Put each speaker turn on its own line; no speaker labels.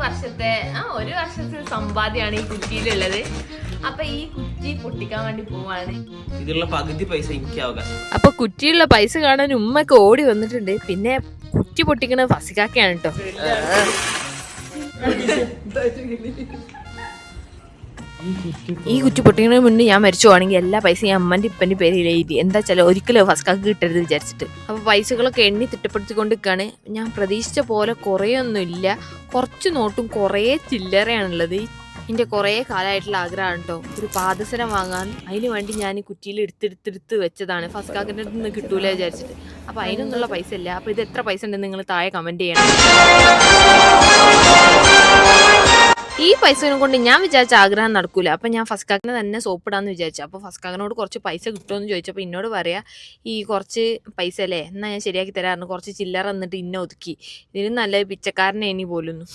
വർഷത്തെ സമ്പാദ്യമാണ് ഈ കുറ്റിയിലുള്ളത്. അപ്പൊ ഈ കുറ്റി പൊട്ടിക്കാൻ വേണ്ടി പോവാണ്.
ഇതിലുള്ള പകുതി പൈസ എനിക്ക് അവകാശം.
അപ്പൊ കുറ്റിയുള്ള പൈസ കാണാൻ ഉമ്മക്ക് ഓടി വന്നിട്ടുണ്ട്. പിന്നെ കുറ്റി പൊട്ടിക്കണ ഫസിക്കാക്കയാണ് കേട്ടോ. ഈ കുറ്റി പൊട്ടിക്കുന്നതിന് മുന്നേ ഞാൻ മരിച്ചു പോവാണെങ്കിൽ എല്ലാ പൈസയും അമ്മന്റെ ഇപ്പന്റെ പേരിൽ എഴുതി. എന്താ വെച്ചാൽ ഒരിക്കലും ഫസ്കാക്ക് കിട്ടരുത് വിചാരിച്ചിട്ട്. അപ്പൊ പൈസകളൊക്കെ എണ്ണി തിട്ടപ്പെടുത്തിക്കൊണ്ട് നിൽക്കുകയാണ്. ഞാൻ പ്രതീക്ഷിച്ച പോലെ കുറേയൊന്നും ഇല്ല. കുറച്ച് നോട്ടും കുറേ ചില്ലറയാണുള്ളത്. എൻ്റെ കുറേ കാലമായിട്ടുള്ള ആഗ്രഹമാണ് കേട്ടോ ഒരു പാദസരം വാങ്ങാൻ. അതിന് വേണ്ടി ഞാൻ ഈ കുറ്റിയിൽ എടുത്തെടുത്ത് വെച്ചതാണ്. ഫസ്കാക്കിൻ്റെ അടുത്ത് നിന്ന് കിട്ടൂല വിചാരിച്ചിട്ട്. അപ്പോൾ അതിനൊന്നുള്ള പൈസ ഇല്ല. അപ്പോൾ ഇത് എത്ര പൈസ ഉണ്ടെന്ന് നിങ്ങൾ താഴെ കമൻറ്റ് ചെയ്യണം. ഈ പൈസനെ കൊണ്ട് ഞാൻ വിചാരിച്ച ആഗ്രഹം നടക്കൂല. അപ്പം ഞാൻ ഫസ്കാക്കിനെ തന്നെ സോപ്പിടാന്ന് വിചാരിച്ചു. അപ്പോൾ ഫസ്കാക്കിനോട് കുറച്ച് പൈസ കിട്ടുമെന്ന് ചോദിച്ചപ്പോൾ എന്നോട് പറയാ ഈ കുറച്ച് പൈസ അല്ലേ എന്നാൽ ഞാൻ ശരിയാക്കി തരാറുണ്ട്. കുറച്ച് ചില്ലറ എന്നിട്ട് ഇന്നെ ഒതുക്കി. ഇതിന് നല്ല പിച്ചക്കാരനെ ഇനി പോലുന്നു.